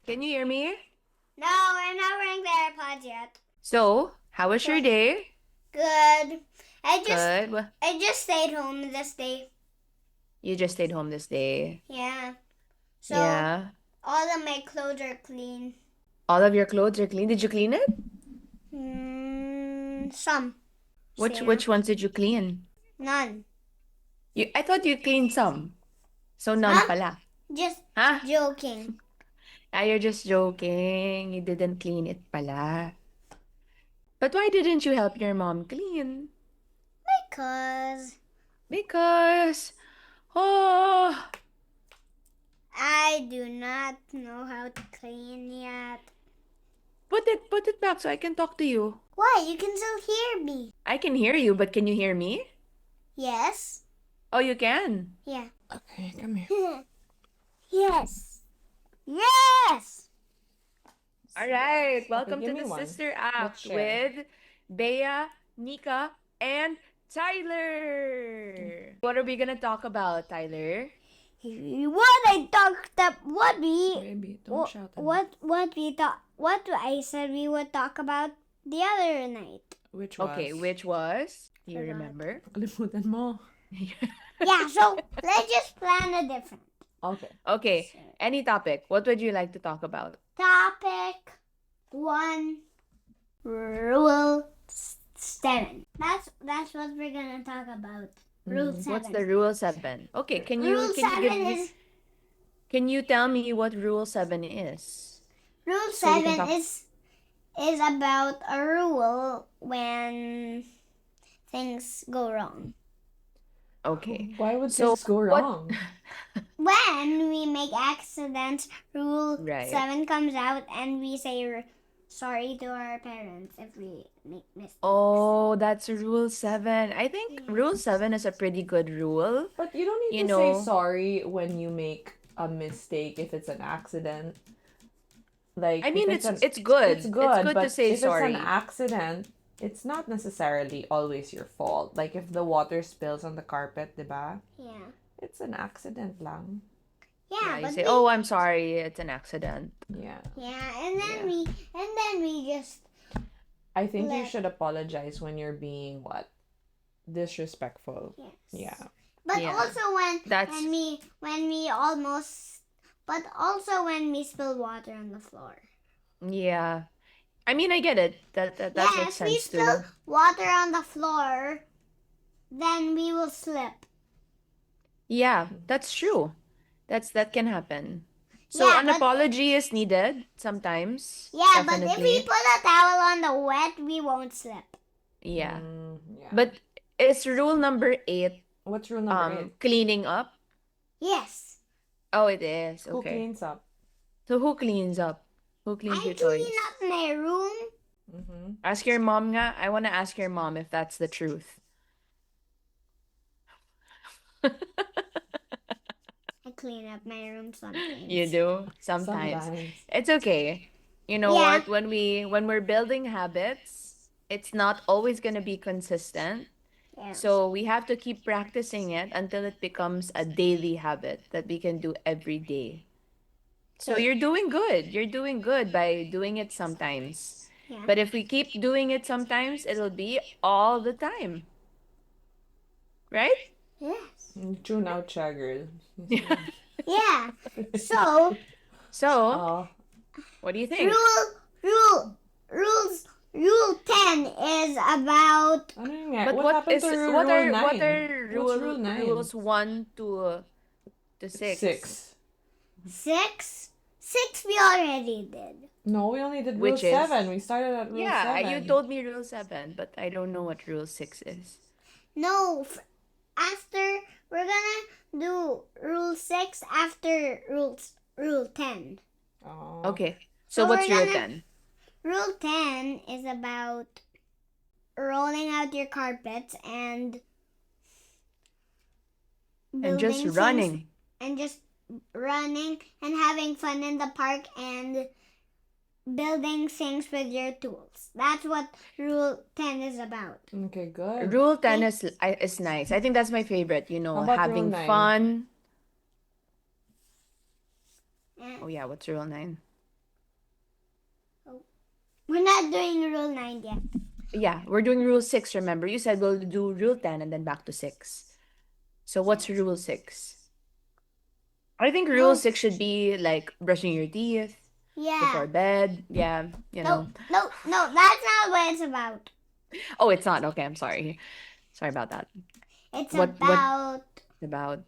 Can you hear me? No, I'm not wearing the AirPods yet. So, how was your Good. day? Good. I just Good. Well, I just stayed home this day. you just stayed home this day. Yeah. So Yeah. all of my clothes are clean. All of your clothes are clean. Did you clean it? Some. Which So, which ones did you clean? none. I thought you cleaned some. So none Huh? pala. Just Huh? joking. You're just joking. You didn't clean it pala. But why didn't you help your mom clean? Because Because oh, I do not know how to clean yet. put it back so I can talk to you. Why? You can still hear me. I can hear you, but can you hear me? Yes. Oh, you can. Yeah. Okay, come here. Yes. Yes. All right, welcome give to me the one. Sister App Let's share. with Bea, Nica, and Tyler. What are we gonna talk about, Tyler? What I talked up, what we, Baby, don't shout at me. what we thought, what I said we would talk about the other night. Which was? Okay, which was? You Forgot. remember? Kalimutan mo. Yeah, so let's just plan a different Okay. Okay, any topic. What would you like to talk about? topic. 1, rule 7. That's what we're gonna talk about. Rule 7. What's the rule 7? Okay, can you Rule can you give 7 me, is can you tell me what rule 7 is? rule So we can 7 talk. is about a rule when things go wrong. Okay. Why would So things go what- wrong? When we make accidents, rule Right. 7 comes out and we say sorry to our parents if we make mistakes. Oh, that's rule 7. I think rule 7 is a pretty good rule. But you don't need You to know- say sorry when you make a mistake if it's an accident. Like I mean, if it's good. It's good, to but say if sorry. it's an accident, it's not necessarily always your fault. Like if the water spills on the carpet, diba? Yeah. It's an accident lang. Yeah, You but say, "Oh, I'm sorry, it's an accident." Yeah. yeah, and then Yeah. we just I think you Let- should apologize when you're being what? Disrespectful. yes. Yeah. But Yeah. also That's- when we almost but also when we spill water on the floor. Yeah. I mean, I get it. That Yeah, makes if we sense spill too. water on the floor, then we will slip. Yeah, that's true. That can happen. So Yeah, an but- apology is needed sometimes. Yeah, but if definitely. we put a towel on the wet, we won't slip. Yeah. Yeah. But it's rule number 8, What's rule number 8? cleaning up. Yes. Oh, it is. Who Okay. cleans up? So who cleans up? Who cleans I your toys? clean up my room. Mm-hmm. Ask your mom nga. I want to ask your mom if that's the truth. I clean up my room sometimes. You do? Sometimes. Sometimes. It's okay. You know Yeah. what? When we're building habits, it's not always going to be consistent. Yeah. So we have to keep practicing it until it becomes a daily habit that we can do every day. So you're doing good. You're doing good by doing it sometimes. Yeah. But if we keep doing it sometimes, it'll be all the time. Right? Yes. Tune out siya, girl. Yeah. So Oh, What do you think? rule 10 is about ano yun nga? But what happened to what rule 9? are What's rule 9? rules 1 to 6? 6. 6. 6 we already did. No, we only did rule Which is? 7. We started at rule Yeah, 7. you told me rule 7, but I don't know what rule 6 is. No, after we're gonna do rule 6 after rule 10. Oh. Okay. So So what's we're rule gonna- 10? Rule 10 is about rolling out your carpets and And just building things- running. and just running and having fun in the park and building things with your tools. That's what rule 10 is about. Okay, good. Rule 10 is nice. I think that's my favorite, How about having rule 9? fun. And Oh yeah, what's rule 9? We're not doing rule 9 yet. Yeah, we're doing rule 6, remember? You said we'll do rule 10 and then back to 6. So what's rule 6? I think rule No. 6 should be like brushing your teeth Yeah. before bed. Yeah, you No, know. no, no, that's not what it's about. Oh, it's not. Okay, I'm sorry. Sorry about that. It's What about about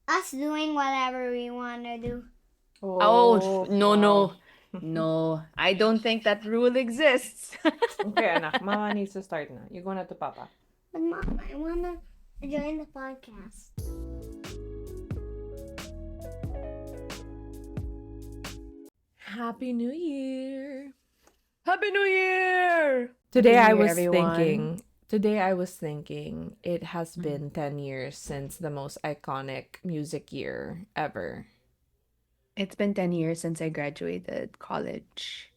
us doing whatever we want to do. Oh, Oh, no, wow. no. No. I don't think that rule exists. Okay, anak. Mama needs to start na. You go na to Papa. But Mom, I want to join the podcast. Happy New Year! Happy New Year. Today Happy New I Year, was everyone. thinking, it has been 10 years since the most iconic music year ever. It's been 10 years since I graduated college.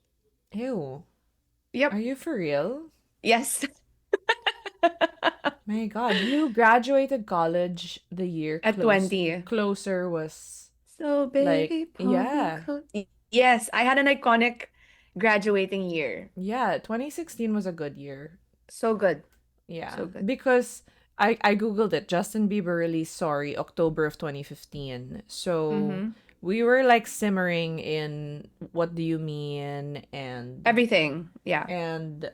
Ew. Are Yep. you for real? Yes. My God, you graduated college the year At 20. closer was So like, baby, pull me yeah. close. Yes, I had an iconic graduating year. Yeah, 2016 was a good year. So good. Yeah, So good. because I googled it. Justin Bieber released Sorry October of 2015. So Mm-hmm. we were like simmering in What Do You Mean Everything. Yeah. and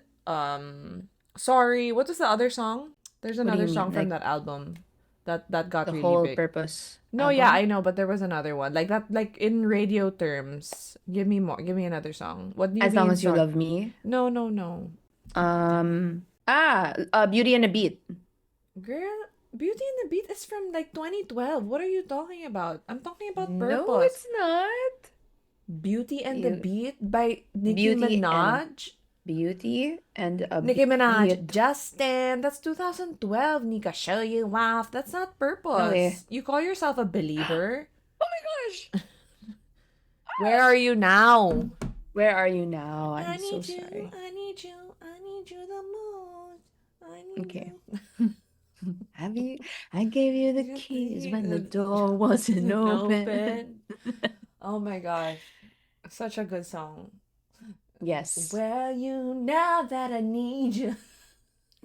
Sorry, what was the other song? There's What do another you song mean? from Like that album that got the really whole big. purpose No, yeah, album? I know, but there was another one. Like that, like in radio terms. Give me more. Give me another song. What do you As long mean? as you Sorry. love me. No, no, no. Beauty and a Beat. Girl, Beauty and the Beat is from like 2012. What are you talking about? I'm talking about No, Purpose. it's not. Beauty and the You Beat by Nicki Beauty and Minaj. Beauty and a Nicki Minaj, Beat. Justin. That's 2012. Nika, show you off. That's not No way. Purpose. You call yourself a believer? Oh my gosh. Where are you now? Where are you now? I I'm so need you, sorry. I need you, I need you the most. I need Okay. you. Have you? I gave you the keys when the door wasn't open. Oh my gosh. Such a good song. Yes. Well, you now that I need you.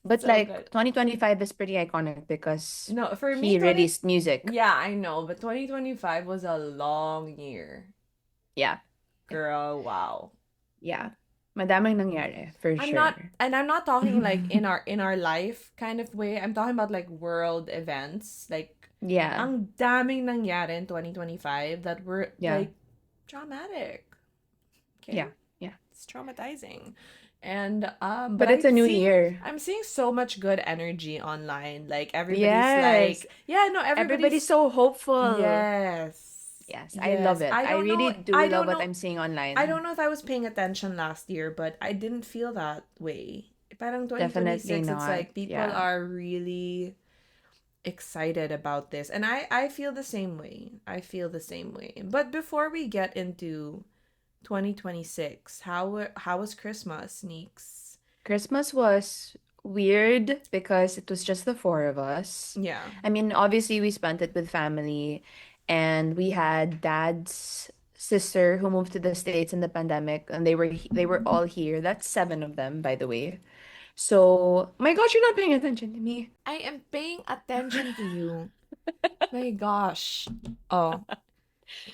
But So like good. 2025 is pretty iconic because No, for me, he released music. yeah, I know, but 2025 was a long year. Yeah. Girl, wow. Yeah. Madaming nangyari, for I'm sure. not, and I'm not talking like in our life kind of way. I'm talking about like world events. Like, Yeah. ang daming nangyari in 2025 that were Yeah. like traumatic. Okay? Yeah. Yeah. It's traumatizing. And But it's a new year. I'm seeing so much good energy online. Like everybody's Yes. like, yeah, no, Everybody's so hopeful. yes. Yes, I love it. I really do love what I'm seeing online. I don't know if I was paying attention last year, but I didn't feel that way. Parang Definitely 2026, it's not. like people Yeah. are really excited about this. And I feel the same way. I feel the same way. But before we get into 2026, how was Christmas, Sneaks? Christmas was weird because it was just the four of us. Yeah. I mean, obviously we spent it with family and we had dad's sister who moved to the States in the pandemic and they were all here. That's 7 of them, by the way. So, my gosh, you're not paying attention to me. I am paying attention to you. My gosh. Oh,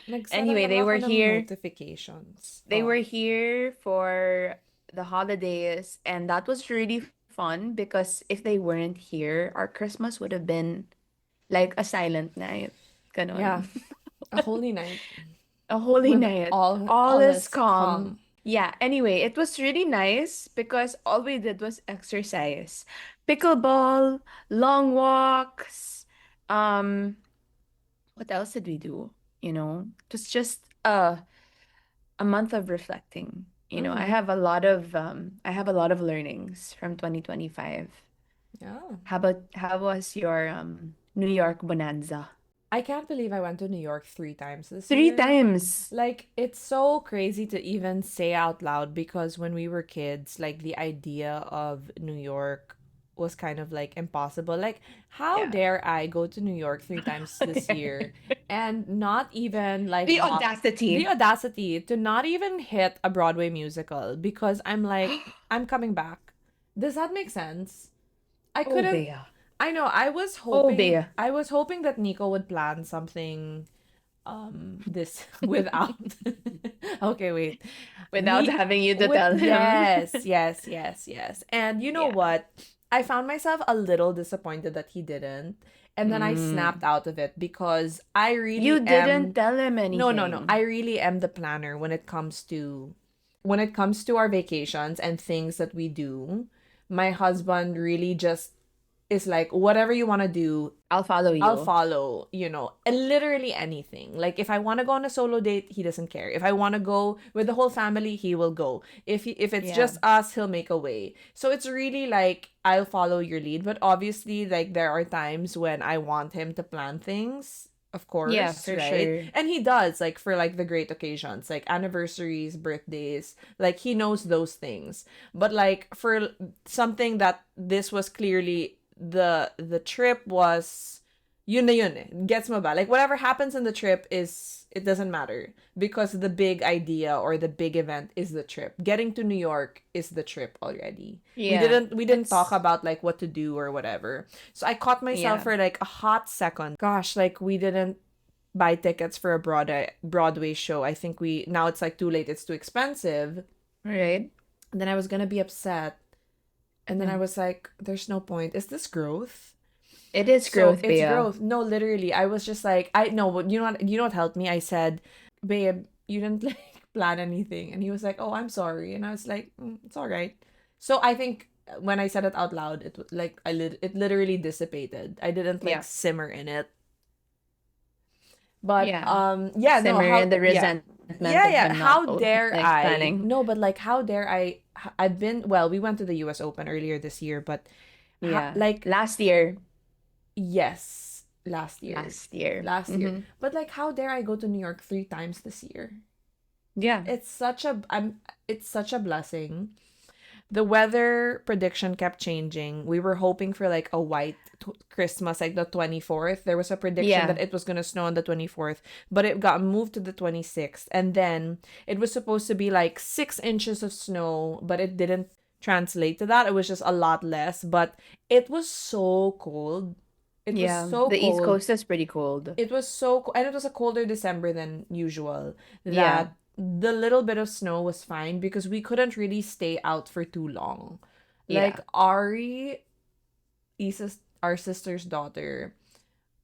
nagsara Anyway, lang they ako were ng here. notifications. They Oh. were here for the holidays and that was really fun because if they weren't here, our Christmas would have been like a silent night. Ganon. Yeah. A holy night. A holy With night. all All is is calm. Yeah, anyway, it was really nice because all we did was exercise. Pickleball, long walks. What else did we do? It was just a month of reflecting. I Mm-hmm. have a lot of learnings from 2025. Yeah. How was your New York bonanza? I can't believe I went to New York 3 times this 3 year. times. Like, it's so crazy to even say out loud because when we were kids, like the idea of New York was kind of like impossible. Like, how Yeah. dare I go to New York 3 times this year and not even like The walk the audacity. audacity to not even hit a Broadway musical because I'm like, I'm coming back. Does that make sense? I Oh, couldn't. Bea. I know. Oh, Bea. I was hoping that Nico would plan something this without okay, wait. Without having you to With tell him. yes. And you know Yeah. what? I found myself a little disappointed that he didn't. And then I snapped Mm. out of it because I You really didn't am tell him no. I anything. really am the planner when it comes to our vacations and things that we do. My husband really just is like, whatever you want to do, I'll follow I'll you. follow, and literally anything. Like if I want to go on a solo date, he doesn't care. If I want to go with the whole family, he will go. If it's Yeah. just us, he'll make a way. So it's really like I'll follow your lead, but obviously like there are times when I want him to plan things, of Yeah, course, for right? sure. And he does like for like the great occasions, like anniversaries, birthdays, like he knows those things. But like for something that this was clearly the trip was yun na yun eh. Gets mo ba? Like whatever happens in the trip is it doesn't matter because the big idea or the big event is the trip. Getting to New York is the trip already. Yeah. We didn't talk It's about like what to do or whatever. So I caught myself yeah. for like a hot second. Gosh, like we didn't buy tickets for a Broadway show. I think we now it's like too late. It's too expensive. Right? And then I was gonna be upset. And then I Mm. was like, there's no point. Is this growth? It is So growth, it's Bea. growth. No, literally, I was just like, I know, but you know what helped me? I said, babe, you didn't like plan anything, and he was like, oh, I'm sorry, and I was like, it's all right. So I think when I said it out loud, like it literally dissipated. I didn't like Yeah. simmer in it, but Yeah. yeah, no, Simmer in how the yeah. resentment of Yeah, him not how dare like I? planning. No, but like, how dare I? I've been, well, we went to the US Open earlier this year, but Yeah. like, Last year. yes, last year. Last year. Last year. Mm-hmm. But like how dare I go to New York 3 times this year? Yeah. It's such a blessing. The weather prediction kept changing. We were hoping for like a white Christmas, like the 24th. There was a prediction Yeah. that it was going to snow on the 24th, but it got moved to the 26th. And then it was supposed to be like 6 inches of snow, but it didn't translate to that. It was just a lot less, but it was so cold. It was Yeah. so The East cold. Coast is pretty cold. It was so and it was a colder December than usual Yeah. that the little bit of snow was fine because we couldn't really stay out for too long. Like Yeah. Ari, our sister's daughter,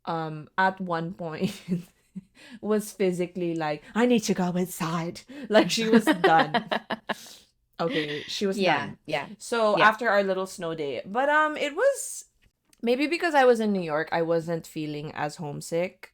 at one point was physically like, I need to go inside. Like she was done. Okay, she was Yeah. done. Yeah. So Yeah. after our little snow day, but it was maybe because I was in New York, I wasn't feeling as homesick.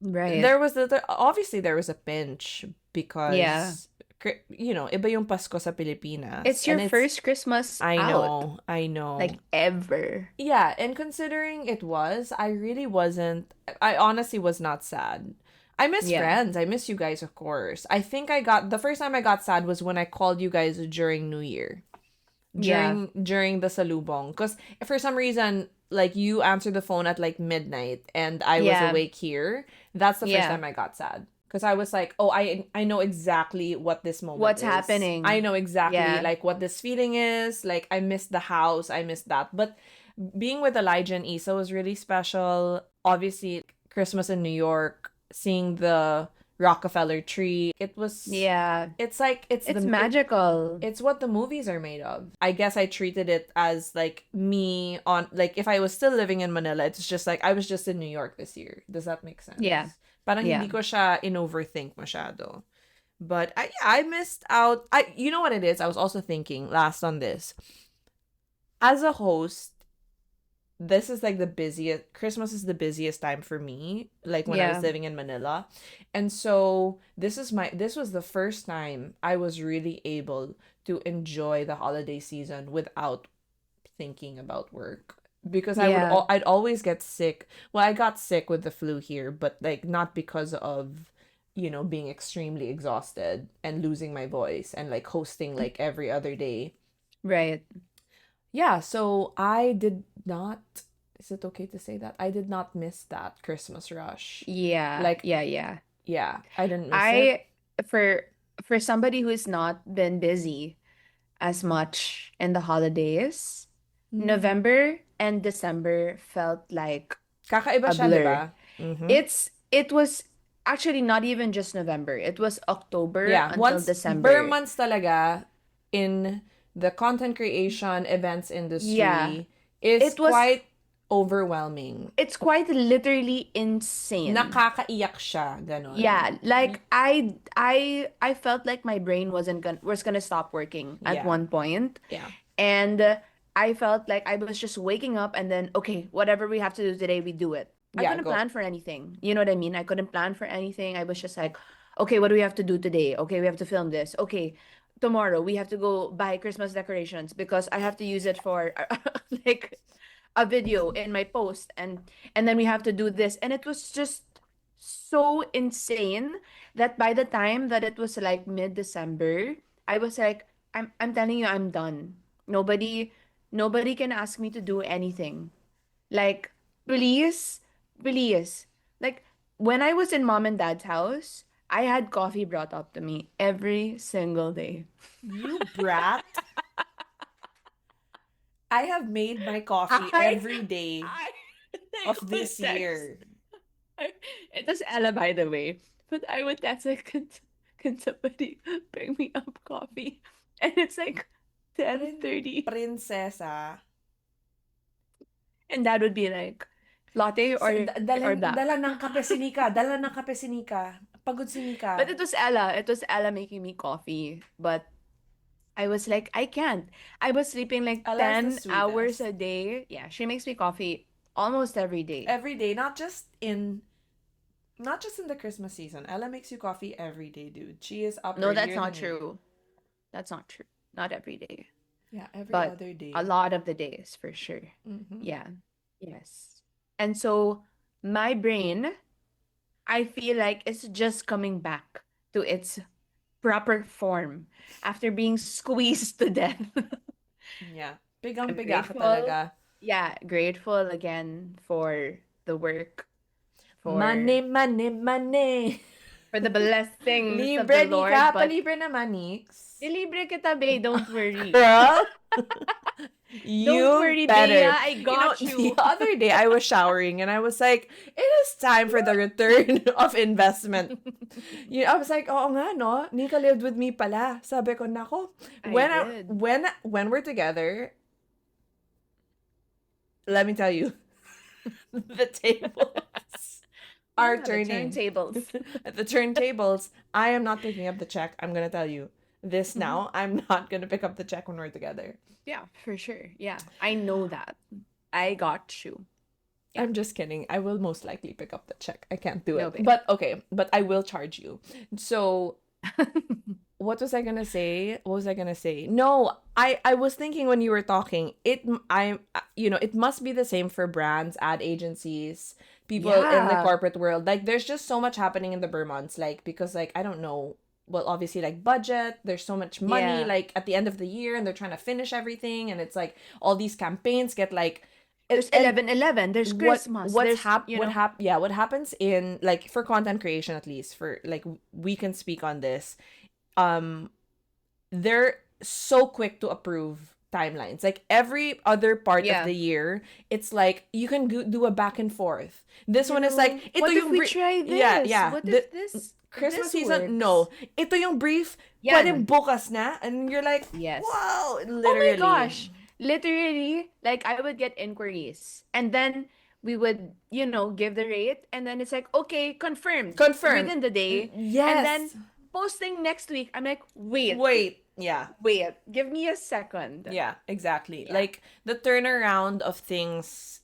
Right. There was obviously there was a pinch Yeah. because iba yung Pasko sa Pilipinas It's and your it's first Christmas I out, know, I know. like ever. Yeah, and considering it was, I really wasn't I honestly was not sad. I miss Yeah. friends. I miss you guys, of course. I think I got the first time I got sad was when I called you guys during New Year. Yeah. During the salubong because for some reason like you answered the phone at like midnight and I was Yeah. awake here. That's the first Yeah. time I got sad because I was like, oh, I know exactly what this moment What's is. I happening? know exactly Yeah. like what this feeling is. Like I missed the house, I missed that. But being with Elijah and Isa was really special. Obviously, Christmas in New York, seeing the Rockefeller tree, Yeah. it's like It's magical. it's what the movies are made of. I guess I treated it as like me on like if I was still living in Manila, it's just like I was just in New York this year. Does that make Yeah. sense? Parang hindi Yeah. ko siya in-overthink masyado. But I missed out. You know what it is? I was also thinking last on this. As a host, this is like the busiest Christmas is the busiest time for me, like when I was Yeah. living in Manila. And so this was the first time I was really able to enjoy the holiday season without thinking about work because Yeah. I'd always get sick. Well, I got sick with the flu here, but like not because of being extremely exhausted and losing my voice and like hosting like every other day. Right. yeah, so I did not, is it okay to say that? I did not miss that Christmas rush. Yeah, Like, yeah, yeah. yeah, I didn't miss it. I for for somebody who's not been busy as much in the holidays, Mm. November and December felt like Kakaiba a siya, di blur. ba? Mm-hmm. It was actually not even just November. It was October Yeah, until once bare December. months talaga in the content creation events Yeah, industry is it was quite overwhelming. it's quite literally insane. Nakakaiyak siya, ganon. Yeah, like I felt like my brain was gonna stop working at Yeah, one point, yeah, and I felt like I was just waking up and then okay, whatever we have to do today, we do it. I yeah, couldn't go. plan for anything. You know what I mean? I couldn't plan for anything. I was just like, okay, what do we have to do today? Okay, we have to film this. Okay, tomorrow we have to go buy Christmas decorations because I have to use it for like a video in my post, and then we have to do this, and it was just so insane that by the time that it was like mid-December, I was like, I'm telling you, I'm done. Nobody can ask me to do anything. Like, please, please. Like, when I was in mom and dad's house, I had coffee brought up to me every single day. You brat. I have made my coffee I, every day I, I of would this text. year. It was Ella, by the way. But I would text like, can somebody bring me up coffee? And it's like Prin 10:30. prinsesa. And dad would be like, latte or black. Dala ng kape si Nika. Dala ng kape si Nika. Pagod si But Nika. it was Ella. It was Ella making me coffee. But I was like, I can't. I was sleeping like Ella is the 10 hours sweetest. a day. Yeah, she makes me coffee almost every day. Every day, not just in the Christmas season. Ella makes you coffee every day, dude. She is up No, that's earlier not than you. true. That's not true. Not every day. Yeah, every But other a day. lot of the days for sure. Mm-hmm. Yeah. Yes. And so my brain, I feel like it's just coming back to its proper form after being squeezed to death. Yeah. I'm Pigang-piga ka grateful. talaga. Yeah, grateful again for the work, Money, money, money. for the blessings of the Libre, Lord, Nika. but Palibre naman, Nix. nilibre kita, babe. Don't worry. Girl, Don't you worry, Bea. better. I You know, got the you. other day I was showering and I was like, it is time for the return of investment. I was like, oh nga no, Nika lived with me pala. Sabi ko, nako, I did. when we're together, let me tell you, the tables are Yeah, the turning. turntables. The turntables, I am not picking up the check. I'm gonna tell you this Mhm. now. I'm not gonna pick up the check when we're together. Yeah, for sure. Yeah, I know that. I got you. Yeah. I'm just kidding. I will most likely pick up the check. I can't do No, it. babe. But okay, but I will charge you. So, what was I gonna say? What was I gonna say? No, I was thinking when you were talking, it must be the same for brands, ad agencies, people in the Yeah. corporate world. Like there's just so much happening in the Burmonts, like because like I don't know, well obviously like budget, there's so much money Yeah. like at the end of the year and they're trying to finish everything and it's like all these campaigns get like There's and 11/11. There's what Christmas. what's There's, hap what hap yeah what happens in like for content creation, at least for like we can speak on this, um they're so quick to approve timelines. Like every other part of yeah. the year, it's like you can do a back and forth. This one is like, ito What if yung we try yeah, this? yeah. What The if Christmas this season, works? no. Ito yung brief, pwedeng Yan. bukas na. And you're like, Yes. wow, Oh my literally. gosh. Literally, like I would get inquiries and then we would, give the rate and then it's like, okay, confirmed Confirmed. within the day. And then Yes. posting next week, I'm like, wait, Wait. Yeah. give me a second. Yeah, exactly. Yeah. Like the turnaround of things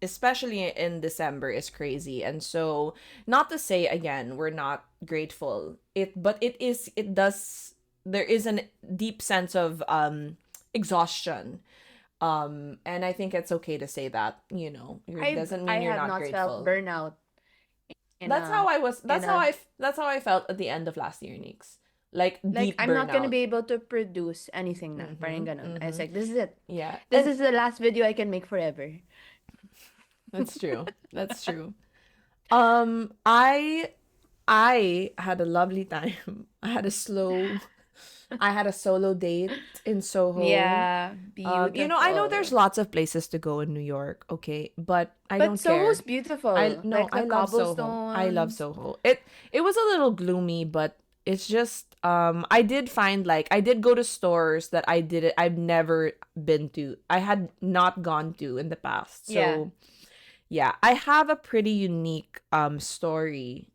especially in December is crazy. And so not to say again we're not grateful. There is a deep sense of exhaustion. And I think it's okay to say that, it doesn't I mean you're have not not felt grateful. burnout in That's how a I was in a that's how I felt at the end of last year, Nix. like Like, deep I'm not gonna burnout. be able to produce anything na. Parang Mm-hmm, ganun. I was mm-hmm. like, this is it. Yeah, This and is the last video I can make forever. that's true. That's true. I had a lovely time. I had a solo date in Soho. Yeah, I know there's beautiful. lots of places to go in New York, okay, but I But don't Soho's care. I beautiful. no, Like the I love Soho. I love cobblestones. Soho. It was a little gloomy, but it's just I did find like I did go to stores that I've never been to. I had not gone to in the past. Yeah. So, yeah, I have a pretty unique story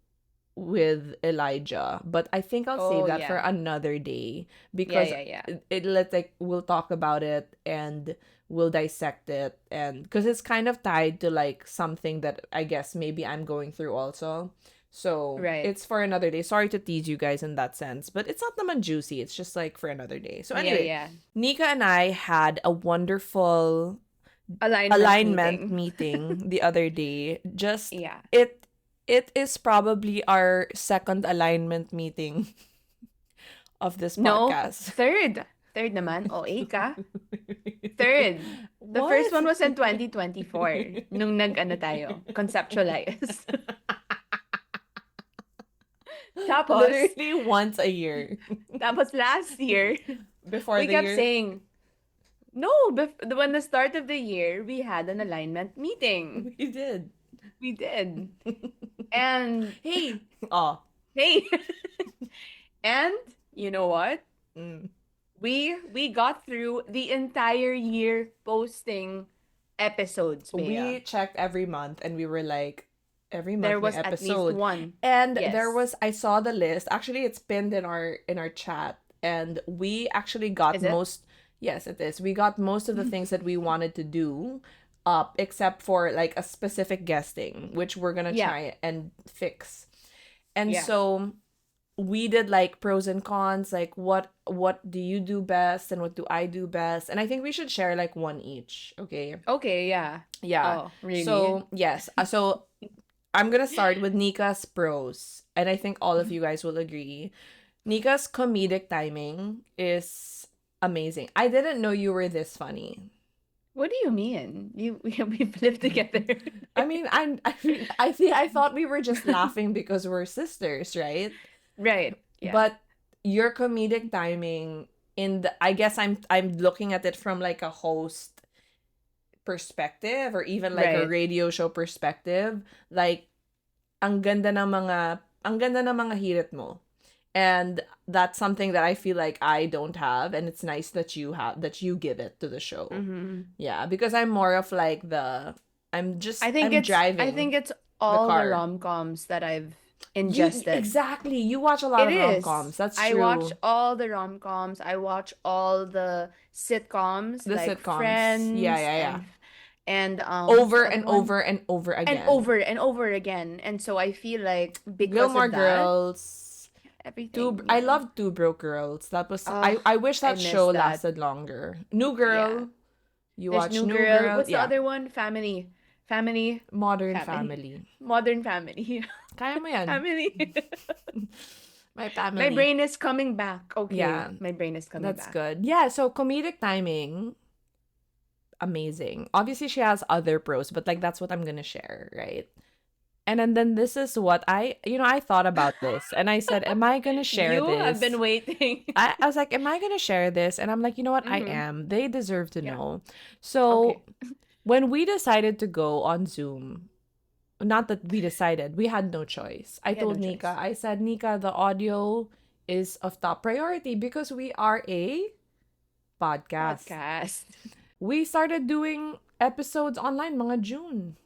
with Elijah, but I think I'll Oh, save that for yeah. another day Yeah, because yeah, yeah. let's like we'll talk about it and we'll dissect it, and because it's kind of tied to like something that I guess maybe I'm going through also. So Right. it's for another day. Sorry to tease you guys in that sense, but it's not naman juicy. It's just like for another day. So Yeah, anyway, yeah. Nika and I had a wonderful Alignment alignment meeting. meeting the other day. Just Yeah. it is probably our second alignment meeting of this No, podcast. third. Third naman. O, ka. Third. The first What? one was in 2024. Nung nag-ano tayo, conceptualize. Tapos, Literally once a year. tapos last year, Before we the kept year. saying, no, when the start of the year, we had an alignment meeting. We did. We did. And Hey. Oh. hey, and you know what? Mm. We got through the entire year posting episodes, Bea. We checked every month and we were like, every There month may was at least episode. one. And there Yes. was I saw the list. Actually, it's pinned in our chat, and we actually got Is it? most. Yes, it is. We got most of the things that we wanted to do up except for like a specific guesting, which we're going to Yeah. try and fix. And Yeah. so we did like pros and cons, like what do you do best and what do I do best? And I think we should share like one each, okay? Okay, yeah. Yeah. Oh, really? So, yes. So I'm gonna start with Nika's pros, and I think all of you guys will agree. Nika's comedic timing is amazing. I didn't know you were this funny. What do you mean? We've lived together. I mean, I thought we were just laughing because we're sisters, right? Right. Yeah. But your comedic timing I guess I'm looking at it from like a host perspective or even like a Right. radio show perspective. Like ang ganda ng mga hirit mo. And that's something that I feel like I don't have, and it's nice that you give it to the show. Mm-hmm. Yeah, because I'm more of like I'm I driving think it's the all the car. rom-coms that I've You ingested. exactly. You watch a lot It of is. rom-coms. That's I watch true. all the rom-coms. I watch all the sitcoms The like sitcoms. Yeah, Friends yeah, yeah. and what's Over the other and one? over and over And again. over and over again. And so I feel like because Gilmore of that, Girls. everything, I yeah. love Two Broke Girls. That was Oh, I wish I that miss show that. lasted longer. New Yeah. Girl. You There's watch New New Girl. Girl. What's the Yeah. other one? Family. Family. Modern Family. Family. Modern Family. Kaya mo yan. Family. My My family. brain is coming back. Okay. Yeah. My brain is coming That's back. good. Yeah, so comedic timing, amazing. Obviously she has other pros, but like that's what I'm gonna share, right? And then this is what I thought about this and I said, am I gonna share You have this? been waiting. I was like, am I gonna share this? And I'm like, you know what? I Mm-hmm. am. They deserve to Yeah. know. So Okay. when we decided to go on Zoom, not that we decided, we had no choice. I We had no told Nika, choice. I said, Nika, the audio is of top priority because we are a podcast. Podcast. We started doing episodes online mga June.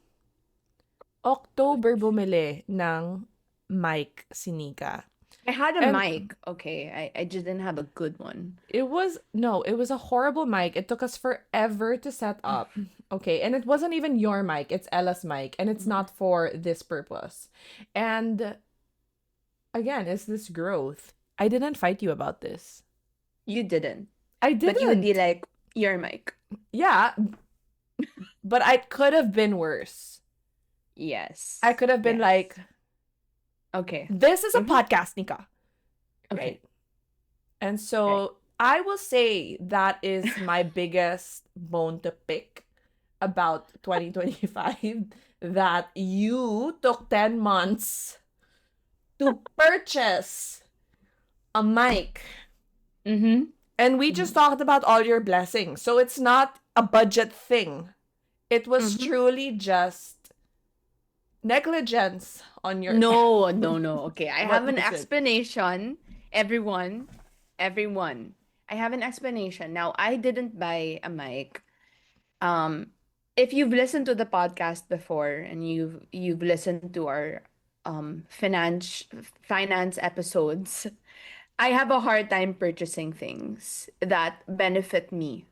October bumili ng mic si Nika. I had a And mic. Okay. I just didn't have a good one. it was a horrible mic. It took us forever to set up. Okay, and it wasn't even your mic. It's Ella's mic, and it's not for this purpose. And again, it's this growth. I didn't fight you about this. You didn't. I But you would be didn't. like, your mic. Yeah, but I could have been worse. Yes. I could have been Yes. like, Okay. this is a Mm-hmm. podcast, Nika. Okay. Right? And Right. so I will say that is my biggest bone to pick about 2025, that you took 10 months to purchase a mic. Mm-hmm. And we just Mm-hmm. talked about all your blessings. So it's not a budget thing. It was Mm-hmm. truly just negligence on your No, no, no. Okay, I have what an was it? explanation. Everyone, everyone. I have an explanation. Now, I didn't buy a mic. Um, if you've listened to the podcast before and you've listened to our finance episodes, I have a hard time purchasing things that benefit me.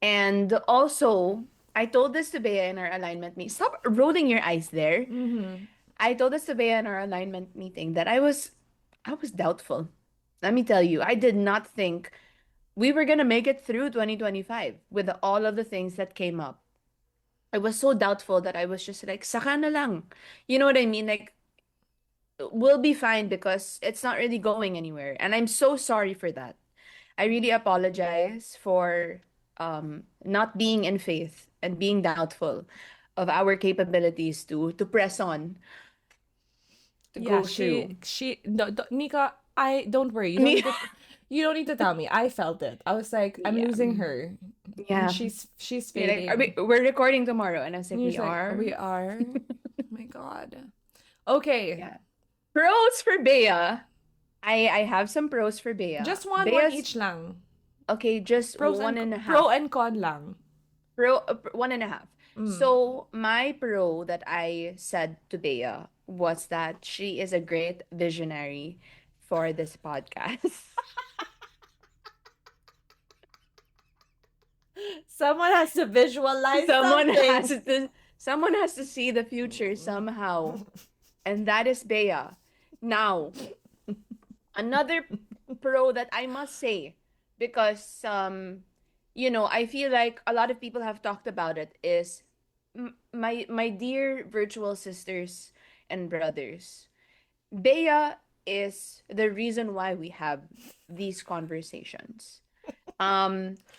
And also, I told this to Bea in our alignment meeting. Stop rolling your eyes there. Mm-hmm. I told this to Bea in our alignment meeting that I was doubtful. Let me tell you, I did not think we were gonna make it through 2025 with all of the things that came up. I was so doubtful that I was just like, saka na lang. You know what I mean? Like, we'll be fine because it's not really going anywhere. And I'm so sorry for that. I really apologize for not being in faith and being doubtful of our capabilities to press on, to Yeah, go she through. she no, Nika, I don't worry. Me, You don't need to tell me. I felt it. I was like, I'm yeah, losing her. And yeah. she's You're like, fading. we're recording tomorrow, and I was And like, you're we just like, are. we are. Oh my god. Okay. Yeah. Pros for Bea. I have some pros for Bea. Just one Bea's each lang. okay, just one and a Pro half. and con lang. One and a half. Mm. So my pro that I said to Bea was that she is a great visionary for this podcast. Someone has to visualize someone has something. to someone has to see the future somehow, and that is Bea. Now, another pro that I must say, because I feel like a lot of people have talked about it, is my dear virtual sisters and brothers. Bea is the reason why we have these conversations.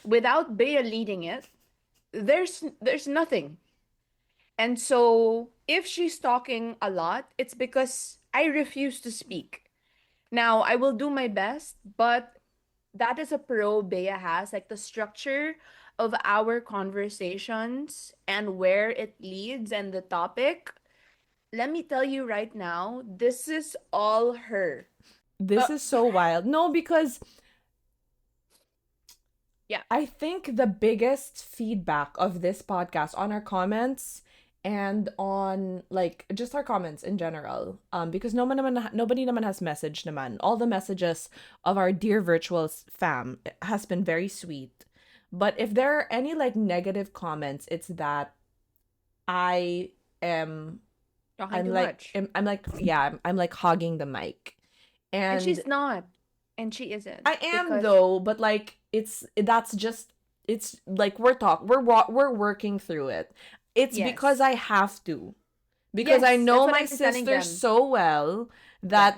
Without Bea leading it, there's nothing. And so if she's talking a lot, it's because I refuse to speak. Now, I will do my best, but that is a pro Bea has, like the structure of our conversations and where it leads and the topic. Let me tell you right now, this is all her. This Uh, is so wild. No, because yeah. I think the biggest feedback of this podcast on our comments and on like just our comments in general, because nobody naman has messaged naman. All the messages of our dear virtual fam has been very sweet. But if there are any like negative comments, it's that I am Talking I'm too like much. I'm like yeah, I'm like hogging the mic. And And she's not. And she isn't. I am Because, though, but like that's just it's like we're working through it. It's because yes. I have to. Because I Yes, that's know what my I've been telling sister them. so well Yeah. that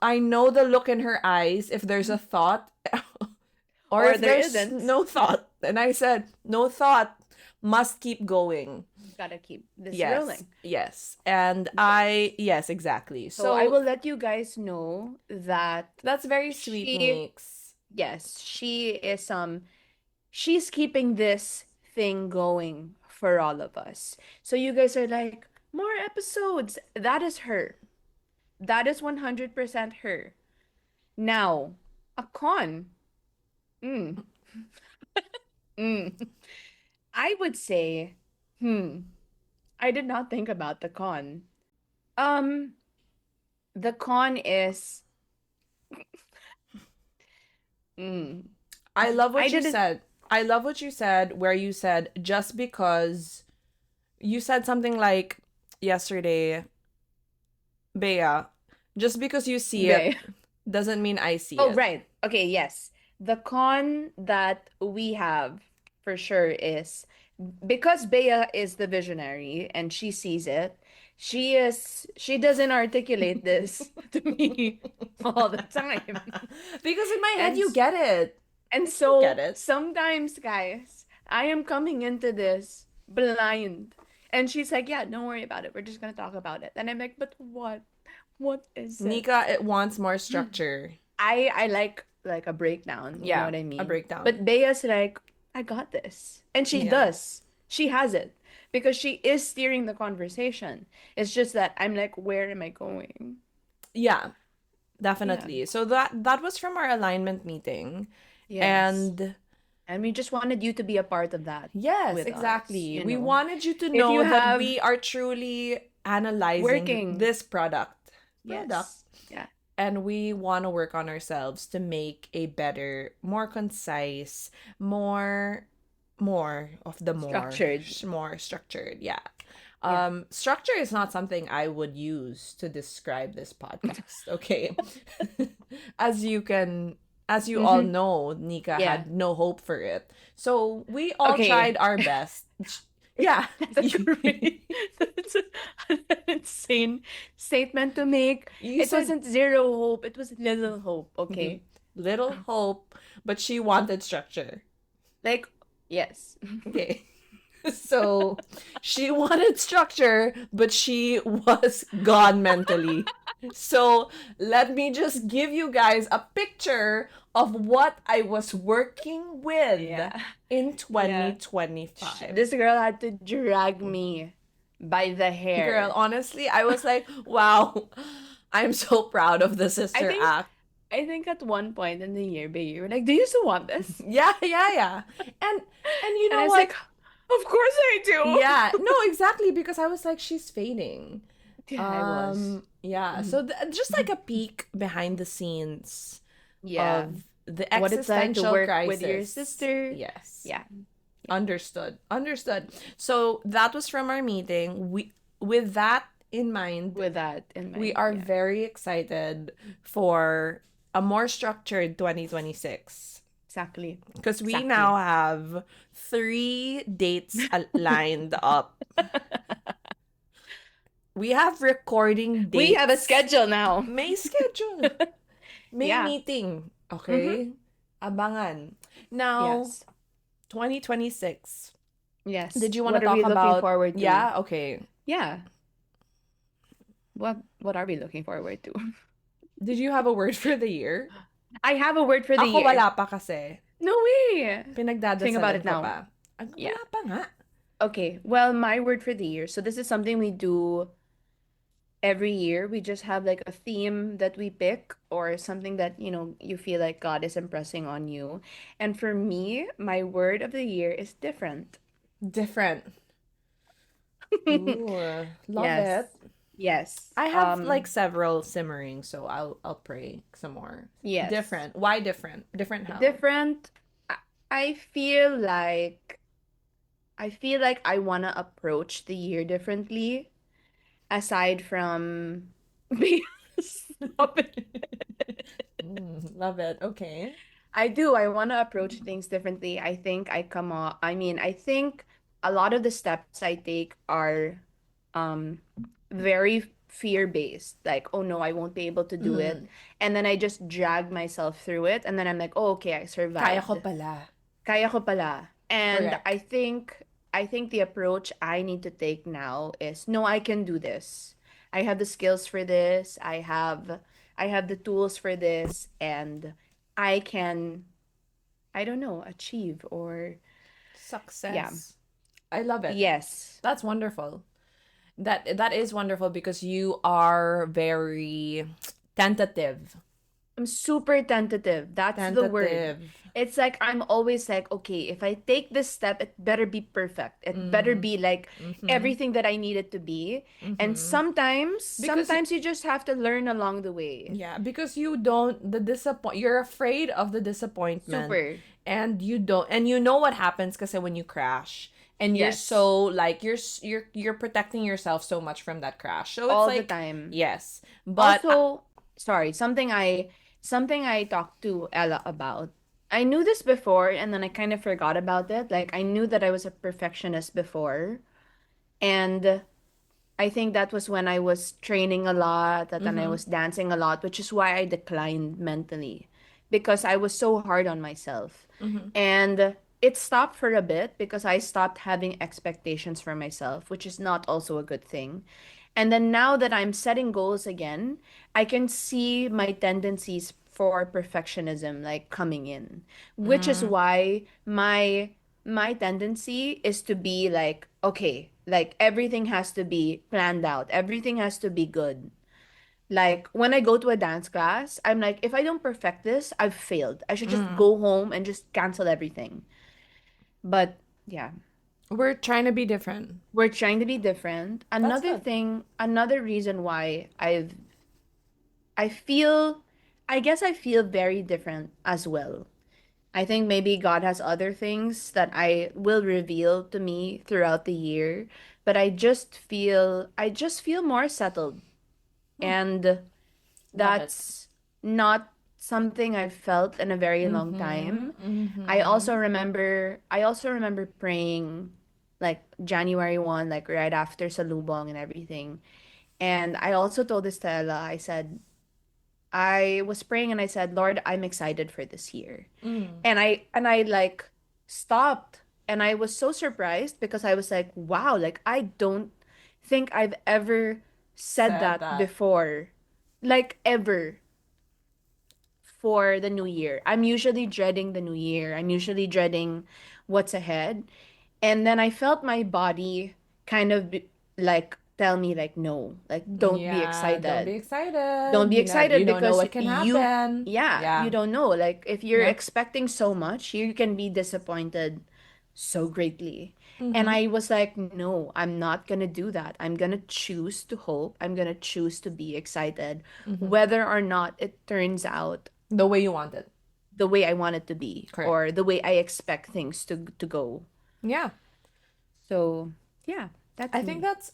I know the look in her eyes if there's a thought or Or if there there's isn't. no thought. And I said, no thought must keep going. Gotta keep this Yes. rolling. Yes. And Yes. yes, exactly. So I will So let you guys know that that's very sweet, she, Nix. yes, she's keeping this thing going for all of us. So you guys are like, more episodes. That is her. That is 100% her. Now, a con. Mm, mm. I would say, I did not think about the con. Um, the con is, mm, I love I what you didn't, said. I love what you said, where you said just because you said something like yesterday, Bea, just because you see it Bea. doesn't mean I see Oh, it. right. Okay, yes. The con that we have for sure is because Bea is the visionary and she sees it, she doesn't articulate this to me. all the time. Because in my head And you get it. and You get so it. sometimes, guys, I am coming into this blind. And she's like, "Yeah, don't worry about it. We're just gonna talk about it." And I'm like, "But what? What is it?" Nika, it wants more structure. I like a breakdown, you know Yeah, what I a mean? breakdown. But Bea's like, "I got this." And she Yeah. does. She has it because she is steering the conversation. It's just that I'm like, "Where am I going?" Yeah, Yeah. definitely. So that was from our alignment meeting. Yes. And And we just wanted you to be a part of that yes, with us, exactly. you We know. wanted you to If you know that have we are truly analyzing working, this product, yes. Yeah. and we want to work on ourselves to make a better, more concise, more of the Structured. more structured. Yeah. Yeah. Structure is not something I would use to describe this podcast, okay? as you can as you all Mm-hmm. know, Nika Yeah. had no hope for it. So we all Okay. tried our best. Yeah. That's a great, that's an insane statement to make. You It said wasn't zero hope, it was little hope, okay? little hope, but she wanted structure. Like, yes. Okay. So she wanted structure, but she was gone mentally. So let me just give you guys a picture of what I was working with Yeah. in Yeah. 2025. This girl had to drag me by the Girl, hair. honestly, I was like, wow, I'm so proud of the I sister think act. I think at one point in the year, Bae, you were like, "Do you still want this?" Yeah, yeah, yeah. And and you And know I was like, what? "Of course I Yeah, do." no, exactly, because I was like, she's fading. Yeah, I was. Yeah, Mhm. so just like a peek behind the scenes Yeah. of the What it's like to existential work with your crisis. sister. Yes. Yeah. Yeah. Understood. Understood. So that was from our meeting. With that in mind, With that in we mind. are Yeah. very excited for a more structured 2026 Exactly. because we Exactly. now have 3 dates lined up. We have recording We have a dates. schedule now. May schedule. May Yeah. meeting. Mm-hmm. Okay? Abangan. Now, Yes. 2026. Yes. Did you want to What are talk we looking about? forward to? Yeah, okay. Yeah. What are we looking forward to? Did you have a word for the year? I have a word for the Ako year. wala pa kasi. No way. Think about Pinagdadasalan it ko now. pa. Yeah. Wala pa nga. Okay. Well, my word for the year. So this is something we do every year. We just have like a theme that we pick or something that, you feel like God is impressing on you. And for me, my word of the year is different. Different. Ooh, love Yes. it. Yes. I have like several simmering, so I'll pray some more. Yes. Different. Why different? Different how? Different. I I feel like I want to approach the year differently aside from being stop it. Love it. Okay. I do. I want to approach things differently. I think I think a lot of the steps I take are um very fear-based. Like, oh no, I won't be able to do it. Mm, And then I just drag myself through it and then I'm like, "Oh, okay, I kaya ko survived. pala. Kaya ko pala." And Correct. I think the approach I need to take now is, no, I can do this. I have the skills for this. I have the tools for this and I can, I don't know, achieve or yeah. Success. I love it. Yes. That's wonderful. That is wonderful because you are very tentative. I'm super tentative. That's the word. Tentative. It's like I'm always like, okay, if I take this step, it better be perfect. It better Mm, be like mm-hmm, everything that I need it to be. And mm-hmm. Because sometimes you just have to learn along the way. yeah, because you don't the disappoint you're afraid of the disappointment, Super. and you don't, and you know what happens because when you crash, and you're Yes. so like you're protecting yourself so much from that crash. So it's All the like time. yes, but Also, sorry, something I talked to Ella about. I knew this before and then I kind of forgot about it. Like I knew that I was a perfectionist before. And I think that was when I was training a lot, that then I Mm-hmm. was dancing a lot, which is why I declined mentally because I was so hard on myself. Mm-hmm. And it stopped for a bit because I stopped having expectations for myself, which is not also a good thing. And then now that I'm setting goals again, I can see my tendencies for perfectionism like coming in, which is Mm. why my tendency is to be like, okay, like everything has to be planned out, everything has to be good. Like when I go to a dance class, I'm like, if I don't perfect this, I've failed. I should just Mm. go home and just cancel everything. But yeah, We're trying to be different. we're trying to be different. That's Another good. thing, another reason why I feel I guess I feel very different as well. I think maybe God has other things that I will reveal to me throughout the year, but I just feel more settled. And Love it. that's not something I've felt in a very long Mm-hmm. time. Mm-hmm. I also remember praying like January 1, like right after Salubong and everything. And I also told Estella, I said, I was praying and I said, Lord, I'm excited for this year. Mm. And I like stopped and I was so surprised because I was like, wow, like I don't think I've ever said Said that that. before. Like ever for the new year. I'm usually dreading the new year. I'm usually dreading what's ahead. And then I felt my body kind of like tell me like no, like don't be Yeah, don't be excited. Don't excited. be You excited don't know because what can happen. yeah, you Yeah. don't know. Like if you're Yep. expecting so much, you can be disappointed so greatly. And Mm-hmm. I was like, no, I'm not gonna do that. I'm gonna choose to hope. I'm gonna choose to be excited, Mm-hmm. whether or not it turns out The way you want it. the way I want it to be Correct. or the way I expect things to go. Yeah. So yeah, that's me.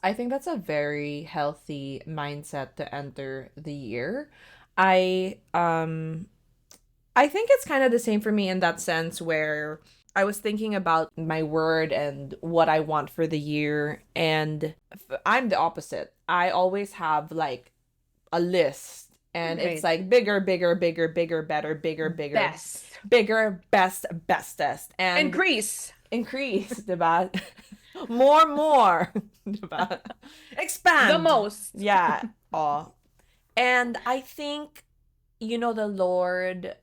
I think that's a very healthy mindset to enter the year. I think it's kind of the same for me in that sense where I was thinking about my word and what I want for the year and I'm the opposite. I always have like a list and it's Right. like bigger, bigger, bigger, bigger, better, bigger, bigger, Best. bigger, best, bestest and Increase. increase, diba? More, diba? The Expand. most. Yeah. Oh. And I think, the Lord,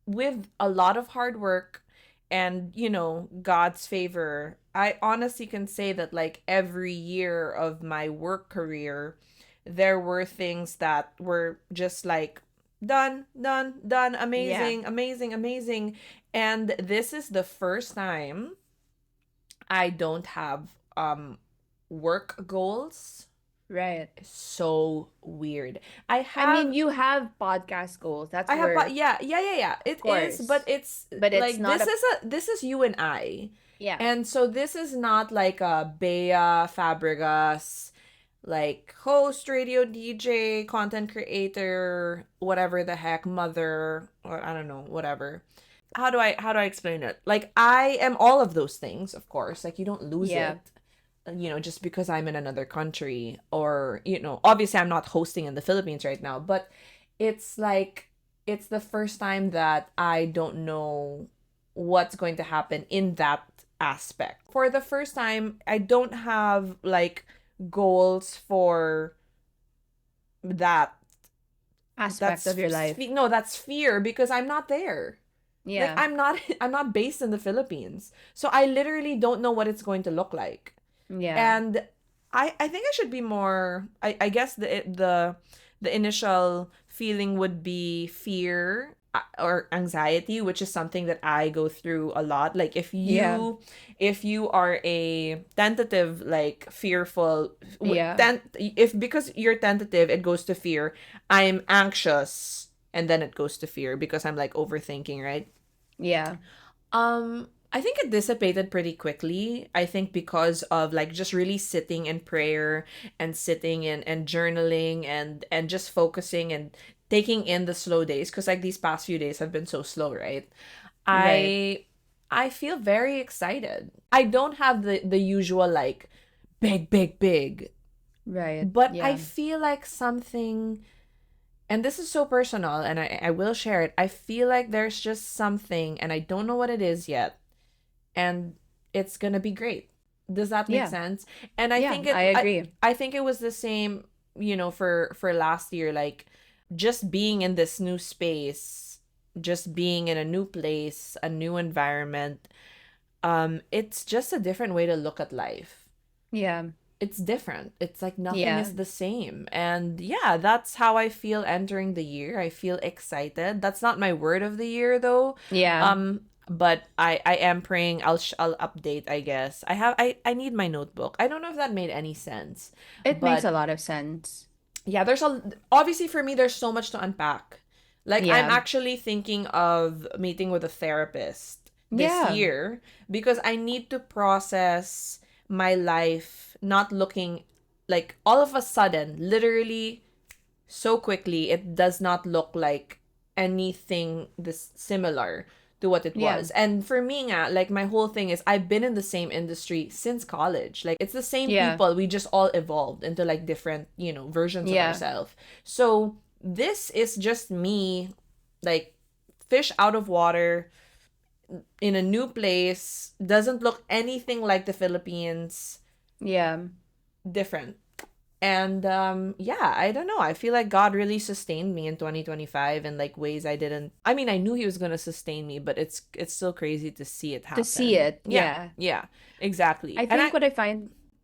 with a lot of hard work and, God's favor, I honestly can say that, like, every year of my work career, there were things that were just like, done, done, done, Yeah. amazing, amazing, amazing. And this is the first time I don't have work goals. Right. So weird. I I mean, have you have podcast goals. That's where, yeah, yeah, yeah, yeah. of It is, but course, it's but it's like not a, this is you and I. yeah. And so this is not like a Bea Fabregas like host, radio DJ, content creator, whatever the heck, mother, or I don't know, whatever. How do I explain it? Like I am all of those things, of course. Like you don't lose Yeah. it, just because I'm in another country or, obviously I'm not hosting in the Philippines right now, but it's like it's the first time that I don't know what's going to happen in that aspect. For the first time, I don't have like goals for that Aspect of your life. no, that's fear because I'm not there. Like Yeah. I'm not based in the Philippines. So I literally don't know what it's going to look like. Yeah. And I think I should be more. I guess the initial feeling would be fear or anxiety, which is something that I go through a lot. Like Yeah. if you are a tentative, like fearful, Yeah. if because you're tentative it goes to fear. I'm anxious and then it goes to fear because I'm like overthinking, right? Yeah. I think it dissipated pretty quickly. I think because of like just really sitting in prayer and sitting in and journaling and just focusing and taking in the slow days because like these past few days have been so slow, right? Right. I I feel very excited. I don't have the usual like big, big, big. Right. But I Yeah. feel like something, and this is so personal, and I will share it. I feel like there's just something, and I don't know what it is yet, and it's gonna be great. Does that make Yeah. sense? And I Yeah, think I agree. I think it was the same, for last year, like just being in this new space, just being in a new place, a new environment. It's just a different way to look at life. Yeah. It's different. It's like nothing Yeah. is the same. And yeah, that's how I feel entering the year. I feel excited. That's not my word of the year though. Yeah. But I am praying I'll update, I guess. I need my notebook. I don't know if that made any sense. It makes a But lot of sense. yeah, obviously for me there's so much to unpack. Like I'm Yeah. actually thinking of meeting with a therapist this Yeah. year because I need to process my life not looking like all of a sudden, literally so quickly, it does not look like anything this similar to what it Yeah. was. And for me, nga, like my whole thing is I've been in the same industry since college. Like it's the same Yeah. people. We just all evolved into like different, versions of Yeah. ourselves. So this is just me, like fish out of water in a new place, doesn't look anything like the Philippines, Yeah. different. And yeah, I don't know. I feel like God really sustained me in 2025 in like ways I didn't. I mean, I knew he was going to sustain me, but it's still crazy to see it To see happen. it. Yeah. Yeah. Yeah. Exactly. I And think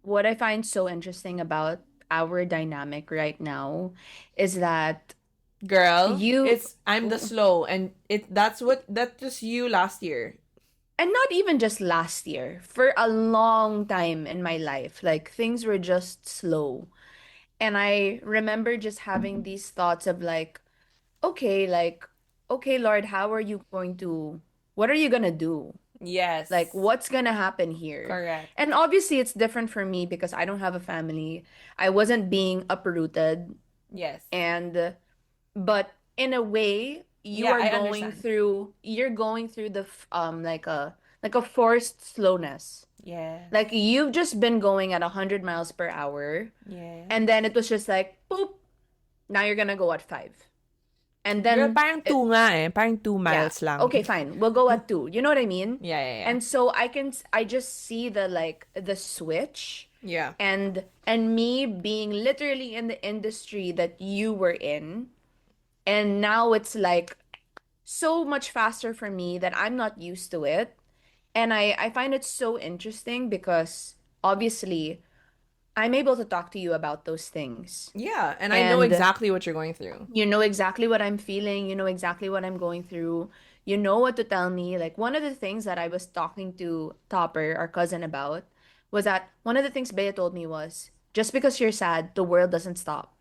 what I find so interesting about our dynamic right now is that girl, you I'm the slow and that's just you last year. and not even just last year, for a long time in my life, like things were just slow. And I remember just having these thoughts of okay, like, okay, Lord, what are you gonna do? Like, Yes. what's gonna happen here? Correct. And obviously, it's different for me because I don't have a family. I wasn't being uprooted. Yes. And, but in a way, Yeah, I understand. you're going through like a forced slowness. Yes. Like, you've just been going at 100 miles per hour. And Yes. then it was just like, boop, now you're gonna go at 5. And Girl, then parang 2 nga eh. Parang 2 yeah, miles lang. okay, fine, we'll go at 2. You know what I mean? Yeah, yeah, yeah. And so I just see the switch, Yeah. and me being literally in the industry that you were in, and now it's like so much faster for me that I'm not used to it. And I find it so interesting because obviously I'm able to talk to you about those things. Yeah, and I know And exactly what you're going through. you know exactly what I'm feeling, you know exactly what I'm going through. You know what to tell me. Like, one of the things that I was talking to Topper, our cousin, about was that one of the things Bea told me was, just because you're sad, the world doesn't stop.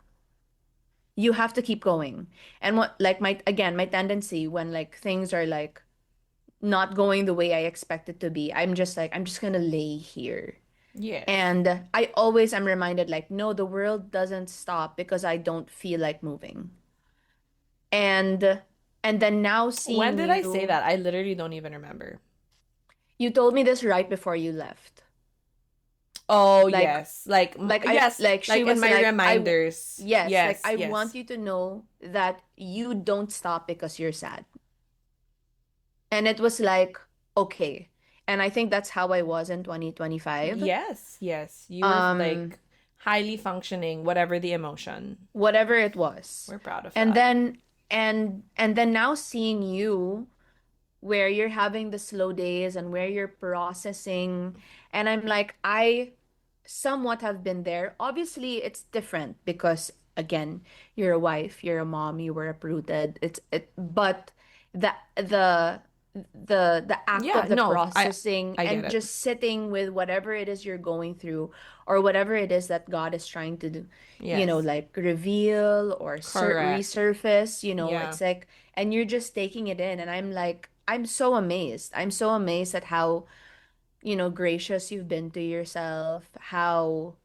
You have to keep going. And what, like, my tendency when like things are like not going the way I expect it to be, I'm just gonna lay here. Yes. And I always am reminded, like, no, the world doesn't stop because I don't feel like moving. And and then now When seeing did I say you, that? I literally don't even remember. you told me this right before you left. Oh, Like yes. Like, yes, she like in was my like, reminders. yes, like, Yes, I want yes. you to know that you don't stop because you're sad. And it was like, okay. And I think that's how I was in 2025. Yes, yes. You were Um, like highly functioning, whatever the emotion. Whatever it was. We're proud of And that. then and then now seeing you where you're having the slow days and where you're processing, and I'm like, I somewhat have been there. Obviously it's different because, again, you're a wife, you're a mom, you were uprooted. But the the the act Yeah, of the no, processing I get and it. just sitting with whatever it is you're going through, or whatever it is that God is trying to do, Yes. like reveal or Correct. resurface, Yeah. it's like, and you're just taking it in. And I'm like, I'm so amazed. I'm so amazed at how, gracious you've been to yourself. How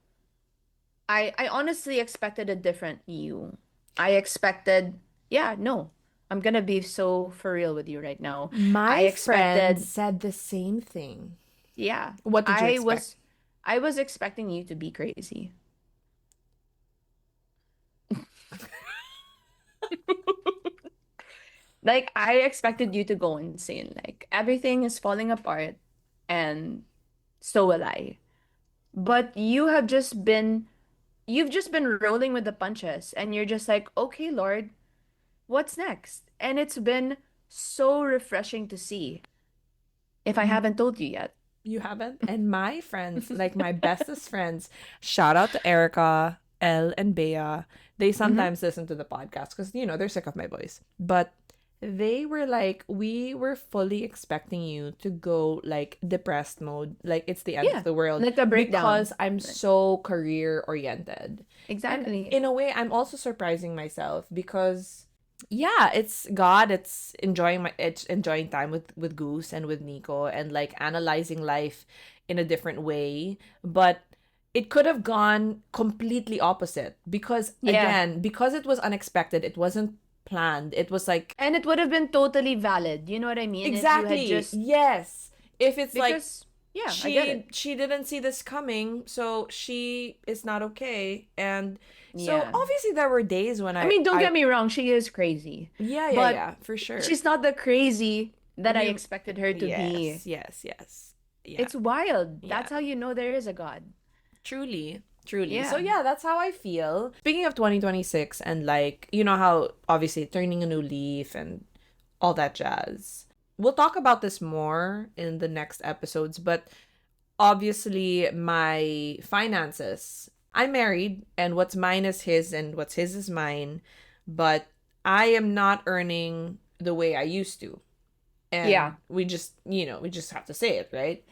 I honestly expected a different you. I expected, yeah, no. I'm gonna be so for real with you right now. I My friend expected, said the same thing. yeah. What did you I expect? was I was expecting you to be crazy. Like I expected you to go insane. Like everything is falling apart and so will I. But you've just been rolling with the punches and you're just like, "Okay, Lord, what's next?" And it's been so refreshing to see if I haven't told you yet. You haven't? And my friends, like my bestest friends, shout out to Erica, Elle, and Bea. They Mm-hmm. sometimes listen to the podcast because, they're sick of my voice. But they were like, we were fully expecting you to go like depressed mode, like it's the end of Yeah, the world, like a because breakdown. I'm so career oriented. And Exactly. in a way, I'm also surprising myself because yeah, it's God. It's enjoying time with Goose and with Nico and like analyzing life in a different way. But it could have gone completely opposite because Yeah. again, because it was unexpected, it wasn't planned. It was like And it would have been totally valid. You know what I mean? If you had exactly, just yes. If it's like because yeah, I get she it. she didn't see this coming, so she is not okay. And so Yeah. obviously there were days when I I mean, don't I get me wrong, she is crazy. yeah, yeah, But yeah, for sure. she's not the crazy that I We expected her to yes, be. yes, yes. Yeah. It's wild. Yeah. That's how you know there is a God. Truly. Truly. So Yeah. yeah, that's how I feel. Speaking of 2026 and like, you know how obviously turning a new leaf and all that jazz. We'll talk about this more in the next episodes, but obviously my finances. I'm married and what's mine is his and what's his is mine, but I am not earning the way I used to. And Yeah. we just have to say it, right?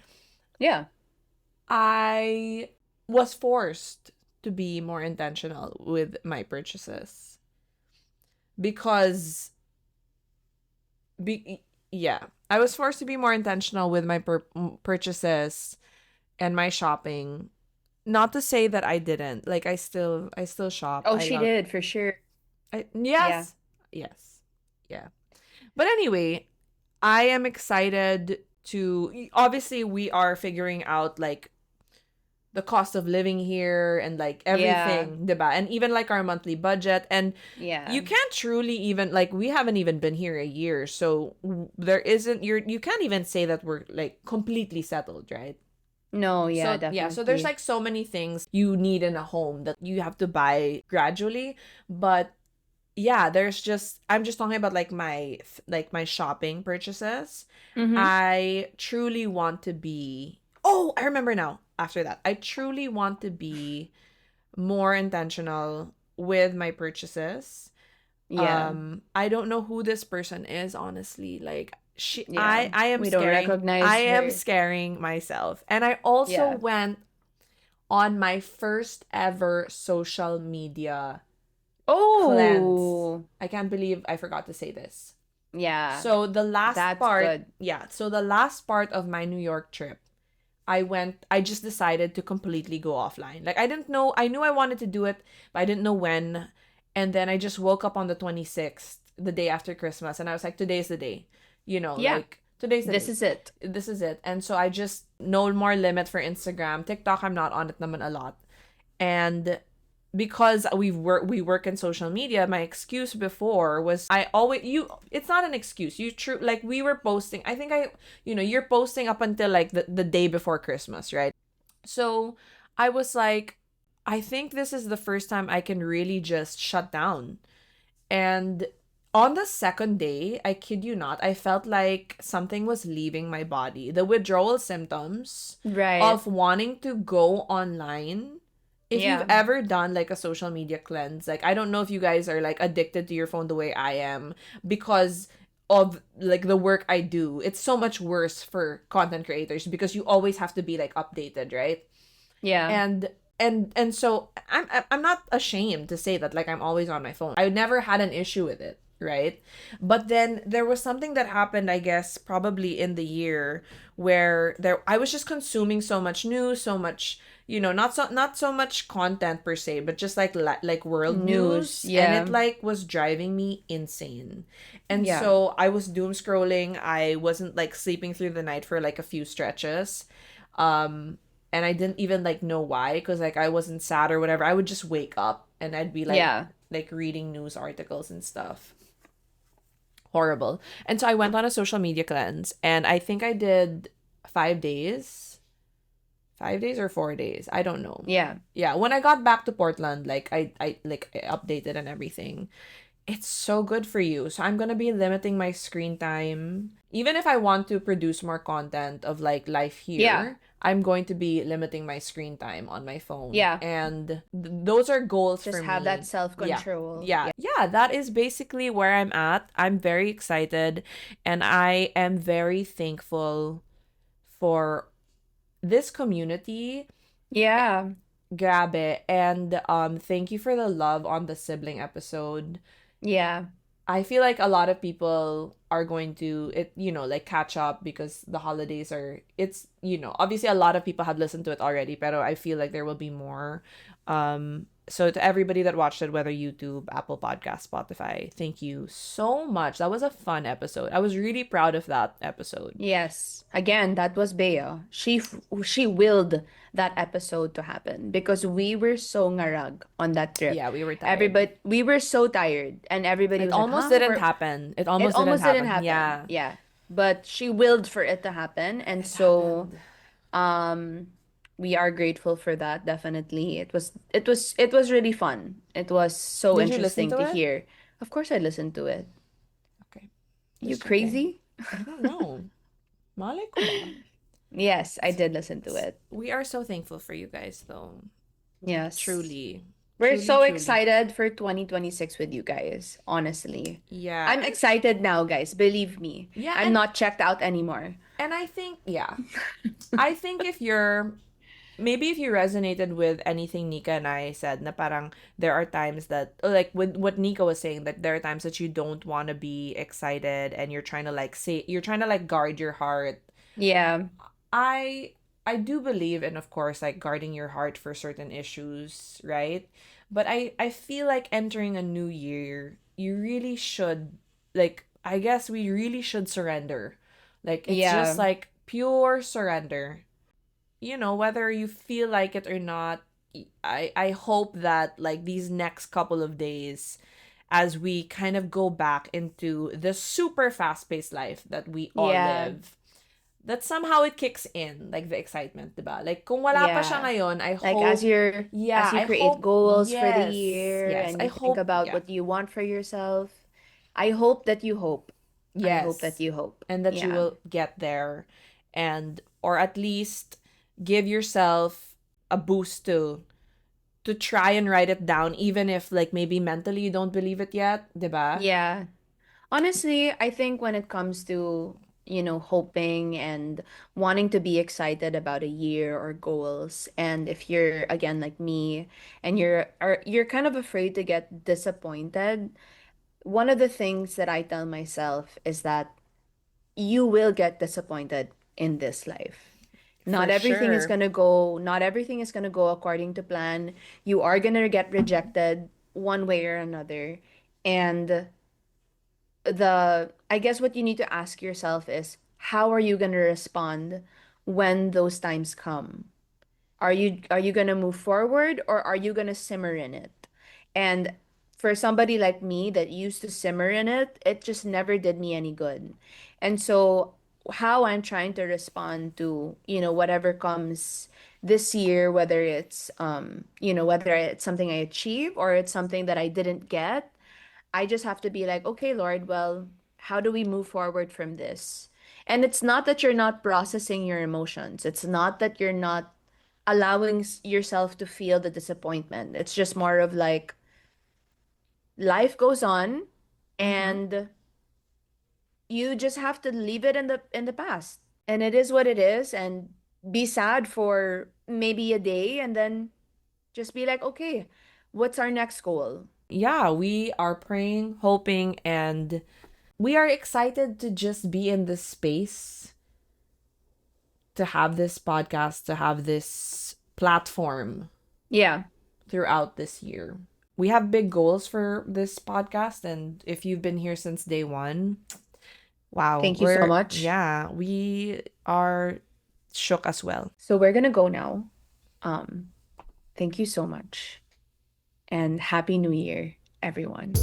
Yeah. I was forced to be more intentional with my purchases because be yeah, I was forced to be more intentional with my purchases and my shopping. Not to say that I didn't. Like I still shop. Oh, I she love did for sure. Yeah. yes. Yes. Yeah. But anyway, I am excited to obviously we are figuring out like the cost of living here and like Yeah. everything, diba? And even like our monthly budget. And Yeah. you can't truly even like we haven't even been here a year, so there isn't you can't even say that we're like completely settled, right? No, yeah, So yeah, so there's definitely. like so many things you need in a home that you have to buy gradually, but yeah, there's just I'm just talking about like my shopping purchases. Mm-hmm. I truly want to be Oh, I remember now. After that, I truly want to be more intentional with my purchases. Yeah. I don't know who this person is, honestly. Like she Yeah. I am We don't scaring I recognize am her. scaring myself. And I also Yeah. went on my first ever social media cleanse. Oh. I can't believe I forgot to say this. Yeah. So the last That's part, good. yeah, so the last part of my New York trip, I just decided to completely go offline. Like I didn't know, I knew I wanted to do it, but I didn't know when. And then I just woke up on the 26th, the day after Christmas, and I was like, today's the day. Yeah. Like today's the This day. is it. This is it. And so I just no more limit for Instagram. TikTok, I'm not on it naman a lot. And because we work in social media, my excuse before was I always you it's not an excuse. You true like we were posting. I think you're posting up until like the day before Christmas, right? So I was like, I think this is the first time I can really just shut down. And on the second day, I kid you not, I felt like something was leaving my body. The withdrawal symptoms Right. of wanting to go online. If you've Yeah. ever done like a social media cleanse, like I don't know if you guys are like addicted to your phone the way I am because of like the work I do. It's so much worse for content creators because you always have to be like updated, right? Yeah. and and so I'm not ashamed to say that like I'm always on my phone. I never had an issue with it, right? But then there was something that happened, I guess probably in the year, where there I was just consuming so much news, so much, not so much content per se, but just like world News. news, and it Yeah. like was driving me insane. And Yeah. so I was doom scrolling. I wasn't like sleeping through the night for like a few stretches. um and I didn't even like know why, because like I wasn't sad or whatever. I would just wake up and I'd be Yeah. like reading news articles and stuff. Horrible. And so I went on a social media cleanse, and I think I did 5 days. 5 days or 4 days. I don't know. Yeah. Yeah, when I got back to Portland, like I updated and everything. It's so good for you. So I'm gonna be limiting my screen time. Even if I want to produce more content of like life Yeah. here, I'm going to be limiting my screen time on my phone. Yeah. And those are goals Just for have that me. Yeah. self-control. Yeah. Yeah. Yeah, that is basically where I'm at. I'm very excited, and I am very thankful for this community. Yeah. Grabe. And thank you for the love on the sibling episode. Yeah. I feel like a lot of people are going to it, like catch up because the holidays are obviously a lot of people have listened to it already, but I feel like there will be more. So to everybody that watched it, whether YouTube, Apple Podcast, Spotify, thank you so much. That was a fun episode. I was really proud of that episode. Yes. Again, that was Bea. She willed that episode to happen because we were so ngarag on that trip. Yeah, we were tired. Everybody, we were so tired, and everybody It was like, almost "Huh, didn't we're." happen. It It almost didn't almost didn't happen. happen. Yeah. Yeah, but she willed for it to happen, and It so happened. um, we are grateful for that. Definitely, it was really fun. It was so Did you listen interesting to to it? hear. Of course, I listened to it. Okay. You Just checking. crazy? I don't know. Malay ko ba? Yes, I did listen to it. We are so thankful for you guys, though. Yes. Truly. We're Truly, so truly. excited for 2026 with you guys, honestly. Yeah. I'm excited now, guys. Believe me. Yeah, I'm not checked out anymore. and I think, yeah. I think maybe if you resonated with anything Nika and I said, na parang there are times that, like with what Nika was saying, that there are times that you don't want to be excited, and you're trying to like guard your heart. Yeah. I I do believe in, of course, like guarding your heart for certain issues, right? But I feel like entering a new year, you really should, like, I guess we really should surrender. Like it's just Yeah. like pure surrender. Whether you feel like it or not, I hope that like these next couple of days, as we kind of go back into the super fast-paced life that we all Yeah. live, that somehow it kicks in, like the excitement, diba? Like kung wala pa siya Yeah. ngayon, I Like hope, yeah, as you I create hope, goals for the yes, year yes, and I you think hope, about yeah, what you want for yourself, I hope that you hope. I hope that yes, you hope. and that you Yeah. will get there, and or at least give yourself a boost to try and write it down, even if like maybe mentally you don't believe it yet, diba? Yeah. Honestly, I think when it comes to, hoping and wanting to be excited about a year or goals, and if you're again like me and you're kind of afraid to get disappointed, one of the things that I tell myself is that you will get disappointed in this life. For sure. Not everything is going to go according to plan. You are going to get rejected one way or another. And I guess what you need to ask yourself is how are you going to respond when those times come? Are you going to move forward or are you going to simmer in it? And for somebody like me that used to simmer in it, it just never did me any good. And so how I'm trying to respond to, whatever comes this year, whether it's something I achieve or it's something that I didn't get, I just have to be like, okay, Lord, well, how do we move forward from this? And it's not that you're not processing your emotions. It's not that you're not allowing yourself to feel the disappointment. It's just more of like life goes on Mm-hmm. and you just have to leave it in the past. And it is what it is and be sad for maybe a day and then just be like, okay, what's our next goal? Yeah, we are praying, hoping, and we are excited to just be in this space, to have this podcast, to have this platform Yeah. throughout this year. We have big goals for this podcast, and if you've been here since day one, wow, Thank you so much. we are shook as well. So we're gonna go now. Um, thank you so much, and Happy New Year, everyone.